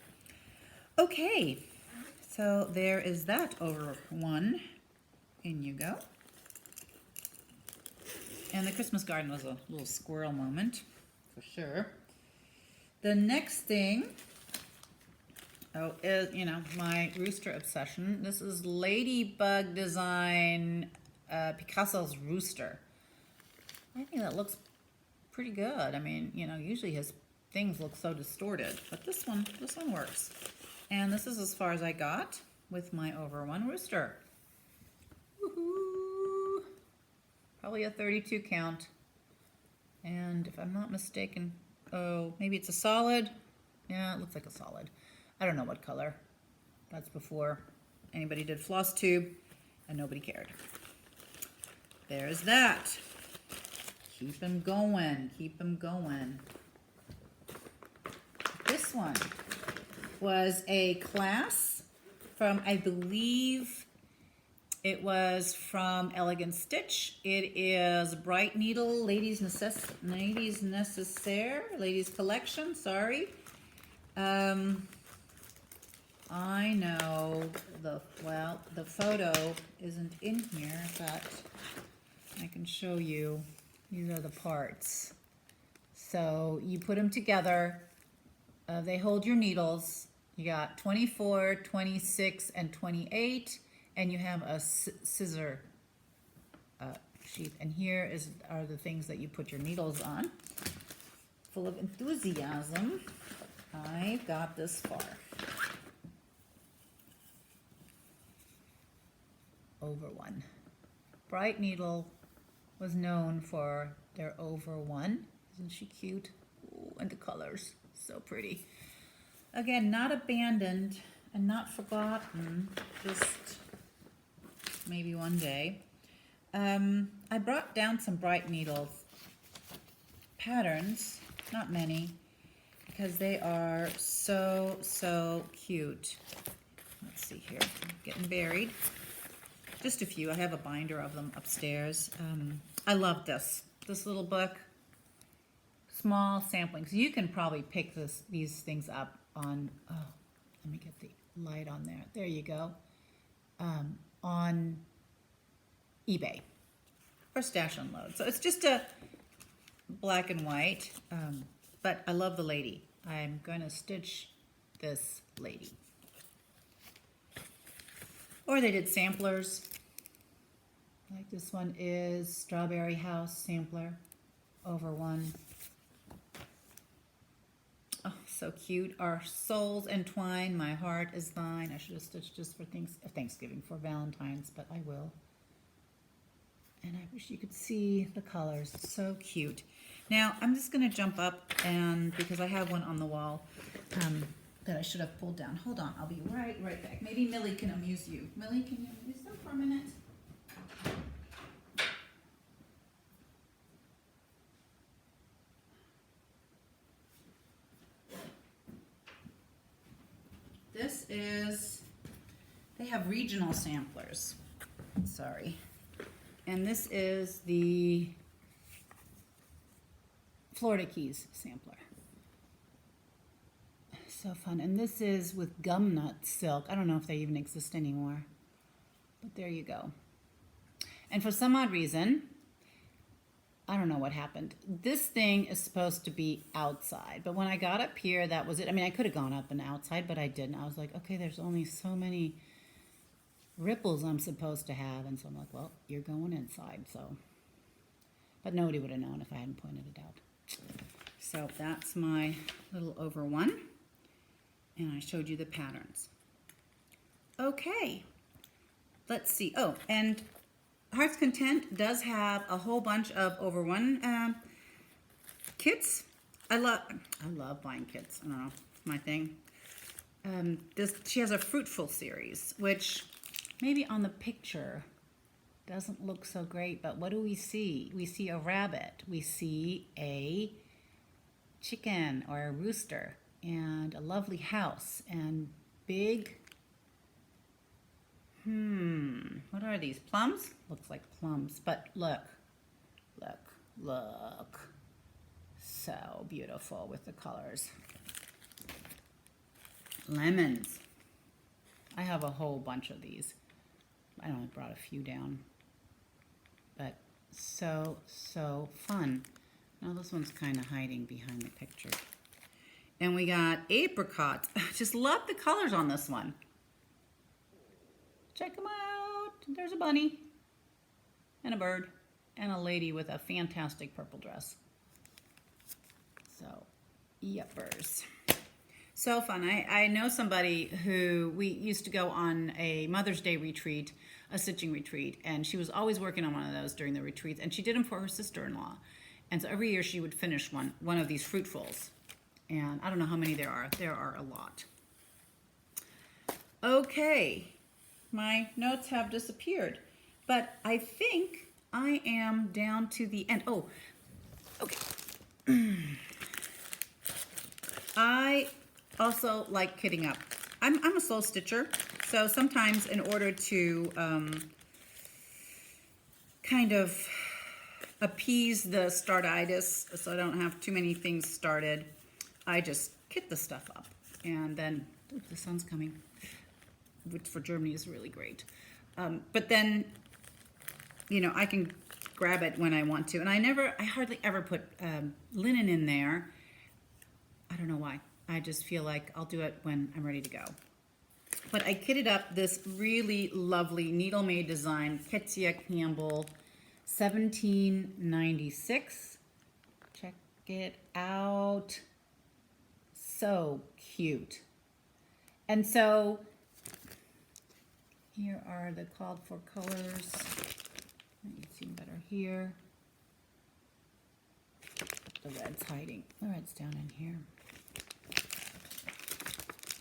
Okay, so there is that over 1. In you go. And the Christmas garden was a little squirrel moment, for sure. The next thing, is, you know, my rooster obsession. This is Ladybug Design Picasso's Rooster. I think that looks pretty good. I mean, you know, usually his things look so distorted, but this one works. And this is as far as I got with my over 1 rooster. Woohoo! Probably a 32 count. And if I'm not mistaken, oh, maybe it's a solid. Yeah, it looks like a solid. I don't know what color. That's before anybody did Flosstube and nobody cared. There's that. Keep them going, keep them going. This one was a class from, I believe it was from Elegant Stitch. It is Bright Needle Ladies Necessaire, Ladies Collection, sorry. I know the photo isn't in here, but I can show you. These are the parts. So you put them together. They hold your needles. You got 24, 26, and 28, and you have a scissor sheath. And here are the things that you put your needles on. Full of enthusiasm, I got this far. Over 1. Bright Needle was known for their over 1. Isn't she cute? Ooh, and the colors, so pretty. Again, not abandoned and not forgotten, just maybe one day. I brought down some Bright Needle patterns, not many, because they are so cute. Let's see here, I'm getting buried. Just a few. I have a binder of them upstairs. I love this little book. Small samplings. You can probably pick these things up on, oh, let me get the light on there. There you go. On eBay or Stash Unload. So it's just a black and white, but I love the lady. I'm going to stitch this lady. Or they did samplers. Like this one is Strawberry House sampler, over 1. Oh, so cute. Our souls entwine, my heart is thine. I should have stitched just for Thanksgiving, for Valentine's, but I will. And I wish you could see the colors. It's so cute. Now, I'm just going to jump up, and because I have one on the wall that I should have pulled down. Hold on, I'll be right back. Maybe Millie can amuse you. Millie, can you amuse them for a minute? This is, they have regional samplers. Sorry. And this is the Florida Keys sampler. So fun. And this is with gum nut silk. I don't know if they even exist anymore, but there you go. And for some odd reason, I don't know what happened. This thing is supposed to be outside, but when I got up here, that was it. I mean, I could have gone up and outside, but I didn't. I was like, okay, there's only so many ripples I'm supposed to have. And so I'm like, well, you're going inside. So, but nobody would have known if I hadn't pointed it out. So that's my little over one. And I showed you the patterns. Okay, let's see. Oh, and Heart's Content does have a whole bunch of over one kits. I love buying kits. I don't know, it's my thing. She has a fruitful series, which maybe on the picture doesn't look so great, but what do we see? We see a rabbit, we see a chicken or a rooster, and a lovely house, and big, what are these, plums? Looks like plums, but look, so beautiful with the colors. Lemons. I have a whole bunch of these. I only brought a few down, but so fun. Now this one's kind of hiding behind the picture. And we got apricots. Just love the colors on this one. Check them out. There's a bunny and a bird and a lady with a fantastic purple dress. So, yuppers. So fun. I know somebody who we used to go on a Mother's Day retreat, a stitching retreat, and she was always working on one of those during the retreats, and she did them for her sister-in-law. And so every year she would finish one of these fruitfuls. And I don't know how many there are. There are a lot. Okay, my notes have disappeared, but I think I am down to the end. Oh, okay. I also like kitting up. I'm a slow stitcher, so sometimes in order to kind of appease the startitis, so I don't have too many things started, I just kit the stuff up. And then, oops, the sun's coming, which for Germany is really great. But then, you know, I can grab it when I want to. And I hardly ever put linen in there. I don't know why. I just feel like I'll do it when I'm ready to go. But I kitted up this really lovely needle-made design, Ketsia Campbell, 1796. Check it out. So cute. And so here are the called for colors. You can see better here. The red's hiding. The red's down in here.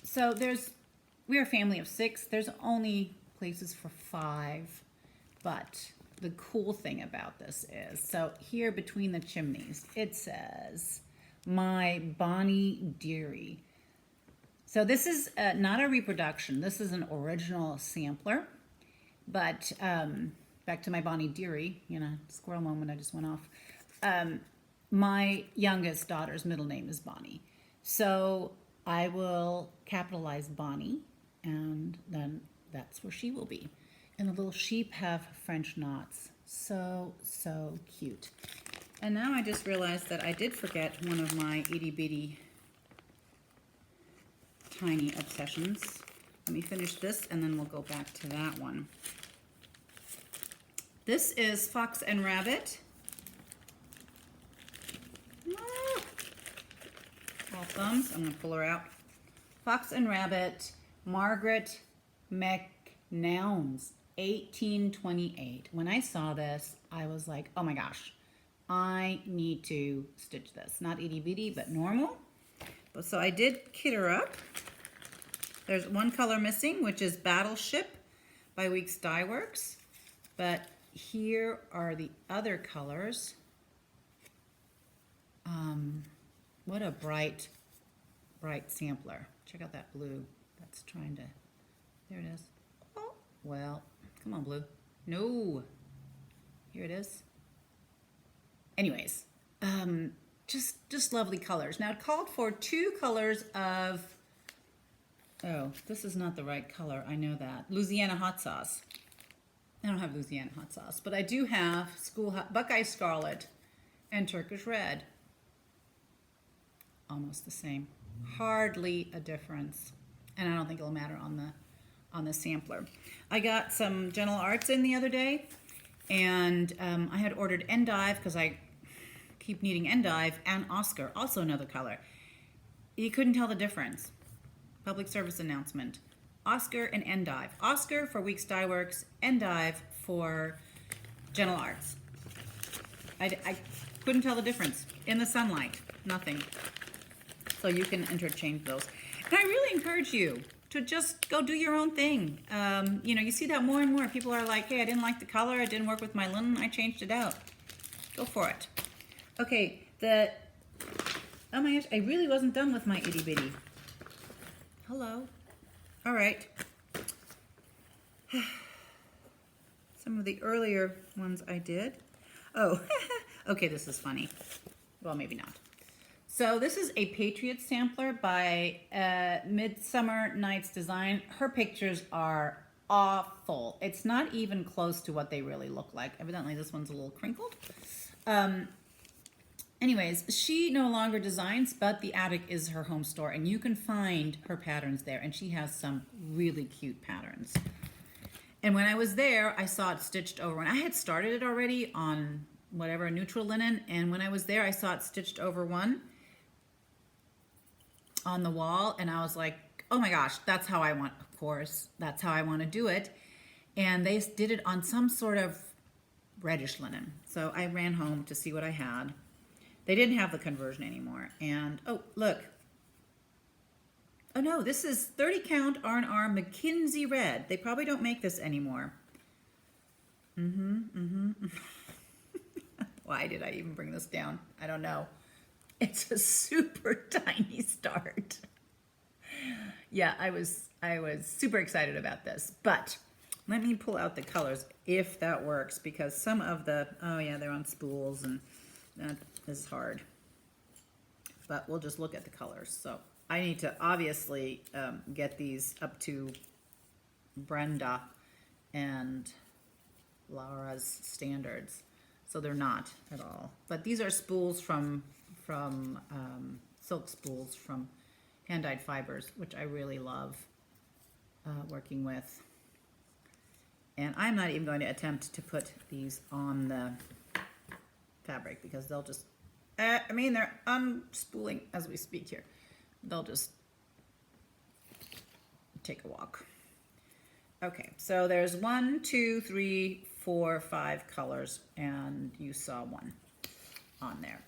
So we're a family of 6. There's only places for 5, but the cool thing about this is, so here between the chimneys, it says, my Bonnie Dearie. So this is not a reproduction. This is an original sampler, but back to my Bonnie Dearie, you know, squirrel moment, I just went off. My youngest daughter's middle name is Bonnie. So I will capitalize Bonnie, and then that's where she will be. And the little sheep have French knots. So cute. And now I just realized that I did forget one of my itty bitty tiny obsessions. Let me finish this and then we'll go back to that one. This is Fox and Rabbit. All thumbs. I'm going to pull her out. Fox and Rabbit, Margaret McNoun's, 1828. When I saw this, I was like, oh my gosh, I need to stitch this. Not itty bitty, but normal. So I did kit her up. There's one color missing, which is Battleship by Weeks Dye Works. But here are the other colors. What a bright sampler. Check out that blue. That's trying to, there it is. Oh, well, come on, blue. No, here it is. Anyways, just lovely colors. Now it called for 2 colors of, oh, this is not the right color, I know that. Louisiana hot sauce. I don't have Louisiana hot sauce, but I do have Buckeye Scarlet and Turkish Red. Almost the same. Hardly a difference. And I don't think it'll matter on the sampler. I got some Gentle Arts in the other day, and I had ordered endive because I keep needing endive, and Oscar, also another color. You couldn't tell the difference. Public service announcement. Oscar and endive. Oscar for Weeks Dye Works, endive for Gentle Arts. I couldn't tell the difference. In the sunlight, nothing. So you can interchange those. And I really encourage you to just go do your own thing. You know, you see that more and more. People are like, hey, I didn't like the color. It didn't work with my linen. I changed it out. Go for it. Okay, oh my gosh, I really wasn't done with my itty bitty. Hello. All right. Some of the earlier ones I did. Oh, okay, this is funny. Well, maybe not. So this is a Patriot sampler by Midsummer Night's Design. Her pictures are awful. It's not even close to what they really look like. Evidently, this one's a little crinkled. Anyways, she no longer designs, but the attic is her home store, and you can find her patterns there, and she has some really cute patterns. And when I was there, I saw it stitched over. And I had started it already on whatever, neutral linen, and when I was there, I saw it stitched over one on the wall, and I was like, oh my gosh, that's how I want, of course, that's how I want to do it. And they did it on some sort of reddish linen. So I ran home to see what I had. They didn't have the conversion anymore. And, oh, look. Oh no, this is 30 count R&R McKinsey Red. They probably don't make this anymore. Why did I even bring this down? I don't know. It's a super tiny start. Yeah, I was super excited about this, but let me pull out the colors if that works, because some of the, oh yeah, they're on spools and that is hard. But we'll just look at the colors. So I need to obviously get these up to Brenda and Laura's standards. So they're not at all. But these are spools from silk spools from hand-dyed fibers, which I really love working with. And I'm not even going to attempt to put these on the fabric because they'll just, I mean, they're unspooling as we speak here. They'll just take a walk. Okay, so there's 1, 2, 3, 4, 5 colors, and you saw one on there.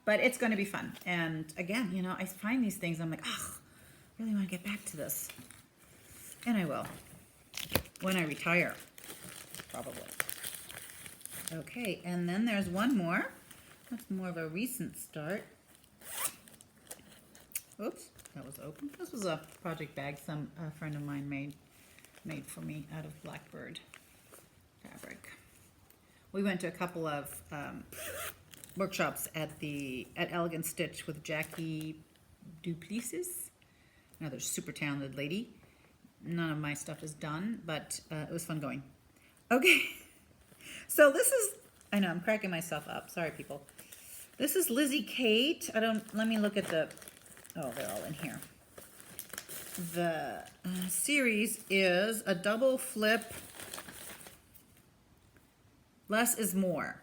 But it's going to be fun. And again, you know, I find these things, I'm like, oh, I really want to get back to this. And I will. When I retire, probably. Okay, and then there's one more. That's more of a recent start. Oops, that was open. This was a project bag a friend of mine made for me out of Blackbird fabric. We went to a couple of workshops at Elegant Stitch with Jackie Duplessis, another super talented lady. None of my stuff is done, but it was fun going. Okay, so this is, I know I'm cracking myself up. Sorry, people. This is Lizzie Kate. Let me look at the, oh, they're all in here. The series is a double flip, less is more.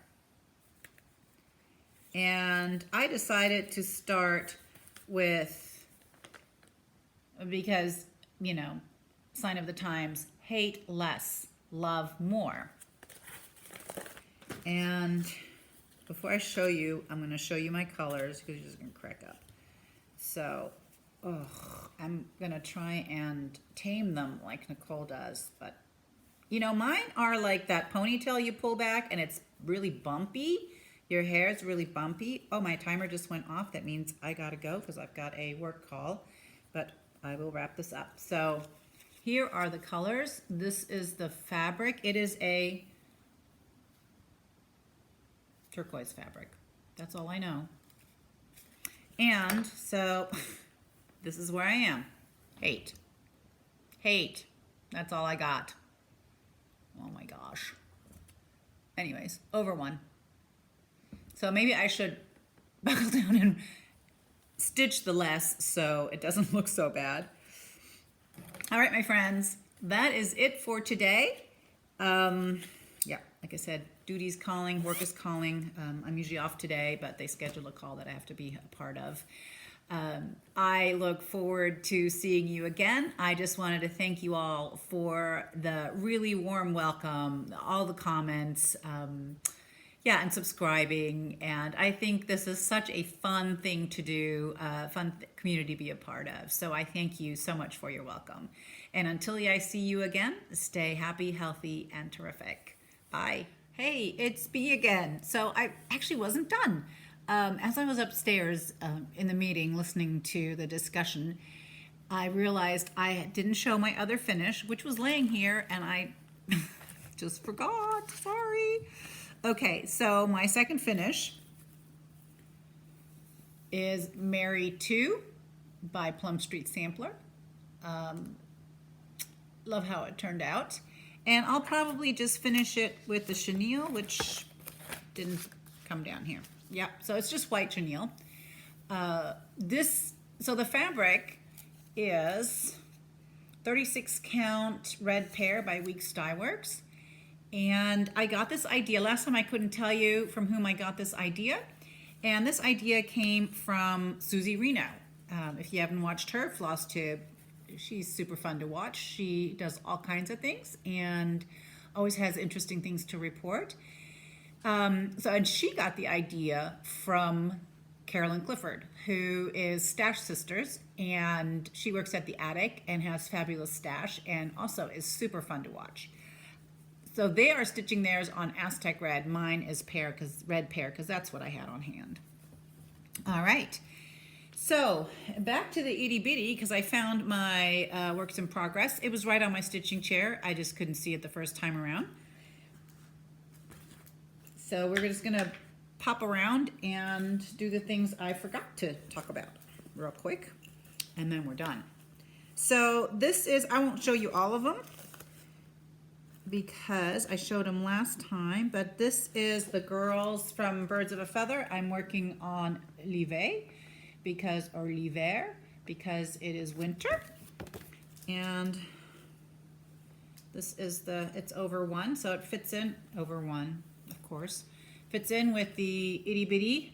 And I decided to start with, because, you know, sign of the times, hate less, love more. And before I show you, I'm going to show you my colors because you're just going to crack up. So, I'm going to try and tame them like Nicole does. But, you know, mine are like that ponytail you pull back and it's really bumpy. Your hair is really bumpy. Oh, my timer just went off. That means I got to go because I've got a work call. But I will wrap this up. So, here are the colors. This is the fabric. It is a turquoise fabric. That's all I know. And so this is where I am. Hate. Hate. That's all I got. Oh my gosh. Anyways, over one. So maybe I should buckle down and stitch the less so it doesn't look so bad. All right, my friends, that is it for today. Yeah, like I said, duty's calling, work is calling. I'm usually off today, but they scheduled a call that I have to be a part of. I look forward to seeing you again. I just wanted to thank you all for the really warm welcome, all the comments, and subscribing. And I think this is such a fun thing to do, community to be a part of. So I thank you so much for your welcome. And until I see you again, stay happy, healthy, and terrific. Bye. Hey, it's me again. So I actually wasn't done. As I was upstairs in the meeting listening to the discussion, I realized I didn't show my other finish, which was laying here, and I just forgot. Sorry. Okay, so my second finish is Mary 2 by Plum Street Sampler. Love how it turned out. And I'll probably just finish it with the chenille, which didn't come down here. Yep, so it's just white chenille. So the fabric is 36 count red pear by Weeks Dye Works. And I got this idea, last time I couldn't tell you from whom I got this idea. And this idea came from Susie Reno. If you haven't watched her, Flosstube, she's super fun to watch. She does all kinds of things and always has interesting things to report. And she got the idea from Carolyn Clifford, who is Stash Sisters, and she works at the Attic and has fabulous stash and also is super fun to watch. So they are stitching theirs on Aztec Red. Mine is red pear, because that's what I had on hand. All right. So back to the itty bitty, because I found my works in progress. It was right on my stitching chair. I just couldn't see it the first time around. So we're just going to pop around and do the things I forgot to talk about real quick, and then we're done. So this is, I won't show you all of them because I showed them last time, but this is the girls from Birds of a Feather. I'm working on l'hiver because it is winter. And this is it's over one, so it fits in over one, of course. Fits in with the itty bitty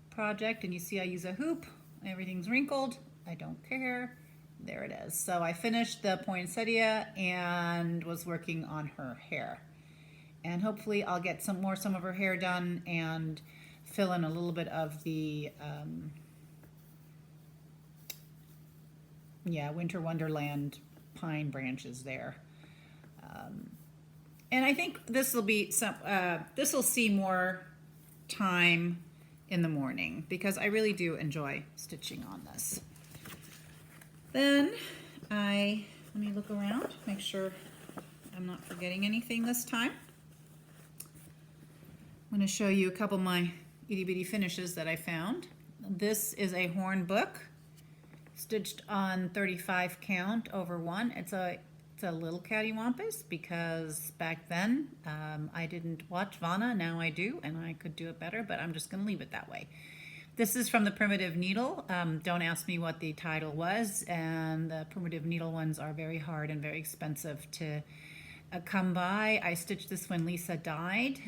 project, and you see I use a hoop. Everything's wrinkled. I don't care. There it is. So I finished the poinsettia and was working on her hair. And hopefully I'll get some of her hair done and fill in a little bit of the Winter Wonderland pine branches there. And I think this will be this will see more time in the morning because I really do enjoy stitching on this. Then let me look around, make sure I'm not forgetting anything this time. I'm going to show you a couple of my itty bitty finishes that I found. This is a horn book stitched on 35 count over one. It's a little cattywampus because back then I didn't watch Vana. Now I do, and I could do it better, but I'm just going to leave it that way. This is from the Primitive Needle. Don't ask me what the title was, and the Primitive Needle ones are very hard and very expensive to come by. I stitched this when Lisa died,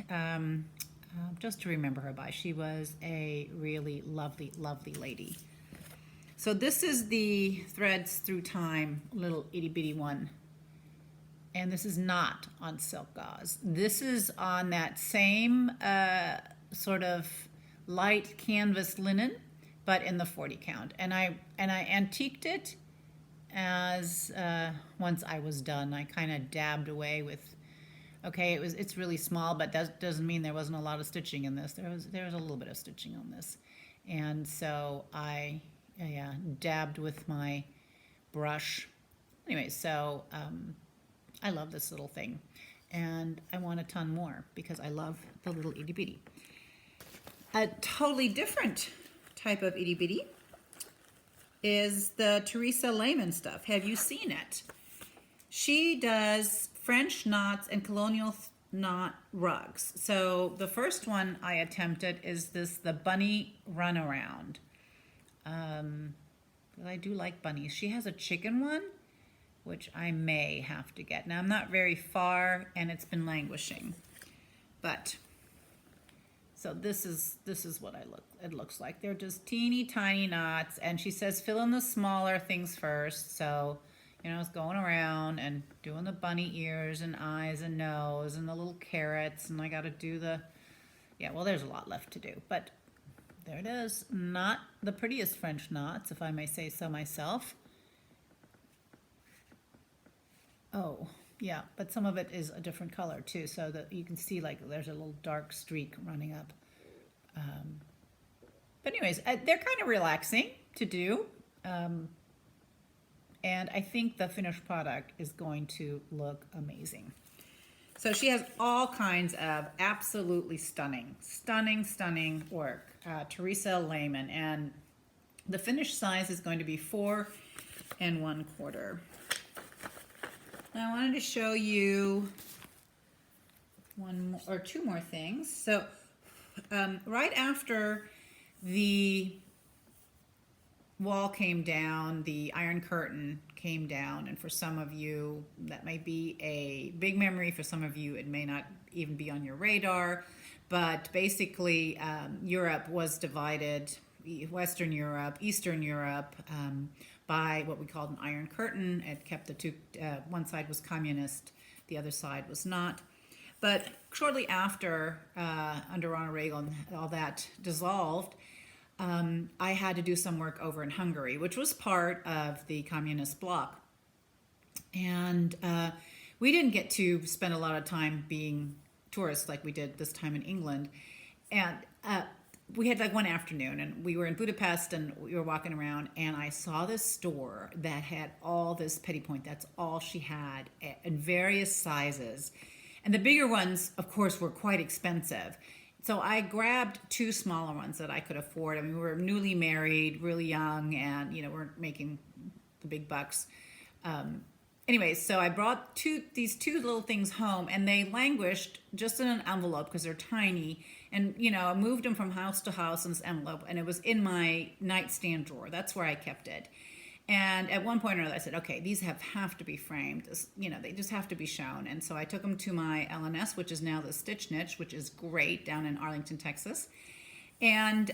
just to remember her by. She was a really lovely, lovely lady. So this is the Threads Through Time little itty bitty one. And this is not on silk gauze. This is on that same sort of light canvas linen, but in the 40 count. And I antiqued it as once I was done. I kind of dabbed away with, okay, it's really small, but that doesn't mean there wasn't a lot of stitching in this. There was a little bit of stitching on this. And so I dabbed with my brush. Anyway, so I love this little thing. And I want a ton more because I love the little itty bitty. A totally different type of itty bitty is the Teresa Lehman stuff. Have you seen it? She does French knots and colonial knot rugs. So the first one I attempted is the bunny runaround. I do like bunnies. She has a chicken one which I may have to get. Now I'm not very far and it's been languishing, but so this is what it looks like. They're just teeny tiny knots, and she says fill in the smaller things first. So, you know, it's going around and doing the bunny ears and eyes and nose and the little carrots, and I got to do the, yeah, well, there's a lot left to do, but there it is. Not the prettiest French knots, if I may say so myself. Oh, yeah, but some of it is a different color too, so that you can see like there's a little dark streak running up. But anyways, they're kind of relaxing to do. And I think the finished product is going to look amazing. So she has all kinds of absolutely stunning work. Teresa Lehman, and the finished size is going to be 4 1/4. Now I wanted to show you one or two more things. So right after the wall came down, the Iron Curtain came down, and for some of you that might be a big memory, for some of you it may not even be on your radar, but basically Europe was divided, Western Europe, Eastern Europe, by what we called an Iron Curtain. It kept the two, one side was communist, the other side was not. But shortly after, under Ronald Reagan, all that dissolved, I had to do some work over in Hungary, which was part of the communist bloc. And we didn't get to spend a lot of time being tourists like we did this time in England. And we had like one afternoon, and we were in Budapest, and we were walking around, and I saw this store that had all this petit point. That's all she had, in various sizes. And the bigger ones, of course, were quite expensive. So I grabbed 2 smaller ones that I could afford. I mean, we were newly married, really young, and, you know, weren't making the big bucks. Anyways, so I brought these two little things home, and they languished just in an envelope because they're tiny. And, you know, I moved them from house to house in this envelope, and it was in my nightstand drawer. That's where I kept it. And at one point or another, I said, okay, these have to be framed. You know, they just have to be shown. And so I took them to my LNS, which is now the Stitch Niche, which is great, down in Arlington, Texas. And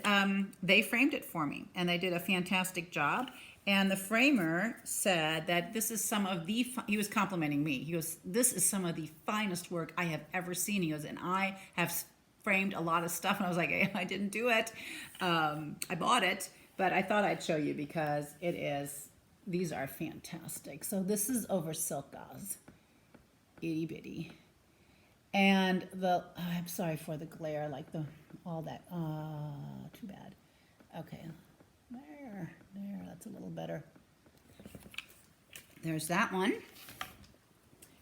they framed it for me, and they did a fantastic job. And the framer said that this is some of the, he was complimenting me. He goes, this is some of the finest work I have ever seen. He goes, and I have framed a lot of stuff. And I was like, hey, I didn't do it. I bought it, but I thought I'd show you because it is, these are fantastic. So this is over silk gauze, itty bitty. And the, I'm sorry for the glare, like all that, too bad. Okay, there, that's a little better. There's that one.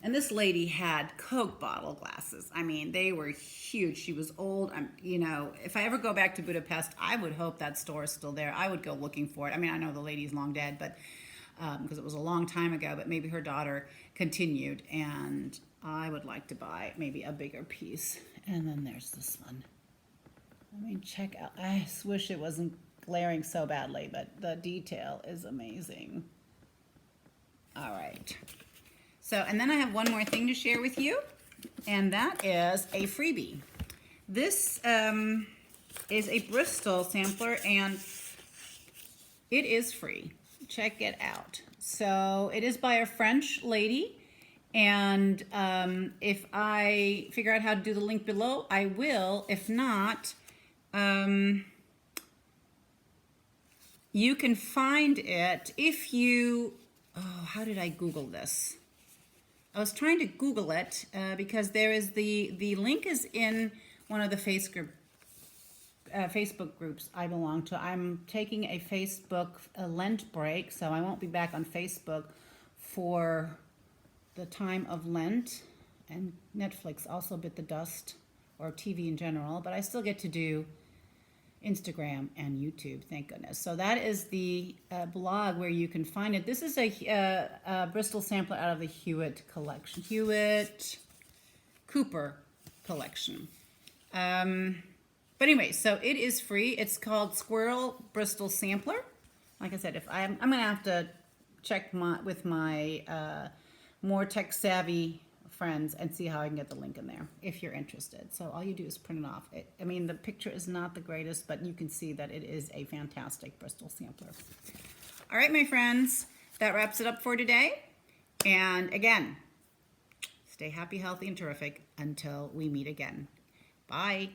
And this lady had Coke bottle glasses. I mean, they were huge. She was old. You know, if I ever go back to Budapest, I would hope that store is still there. I would go looking for it. I mean, I know the lady's long dead, but because it was a long time ago, but maybe her daughter continued, and I would like to buy maybe a bigger piece. And then there's this one. I mean, check out. I wish it wasn't glaring so badly, but the detail is amazing. All right. So, and then I have one more thing to share with you, and that is a freebie. This is a Bristol sampler, and it is free. Check it out. So it is by a French lady, and if I figure out how to do the link below, I will. If not, you can find it if you, oh, how did I Google this? I was trying to Google it because there is the link is in one of the Facebook groups I belong to. I'm taking a Facebook Lent break, so I won't be back on Facebook for the time of Lent, and Netflix also bit the dust, or TV in general, but I still get to do Instagram and YouTube, thank goodness. So that is the blog where you can find it. This is a Bristol sampler out of the Hewitt collection, Hewitt Cooper collection. But anyway, so it is free. It's called Squirrel Bristol Sampler. Like I said, if I'm gonna have to check with my more tech savvy friends and see how I can get the link in there if you're interested. So all you do is print it off. I mean, the picture is not the greatest, but you can see that it is a fantastic Bristol sampler. All right, my friends, that wraps it up for today. And again, stay happy, healthy, and terrific until we meet again. Bye.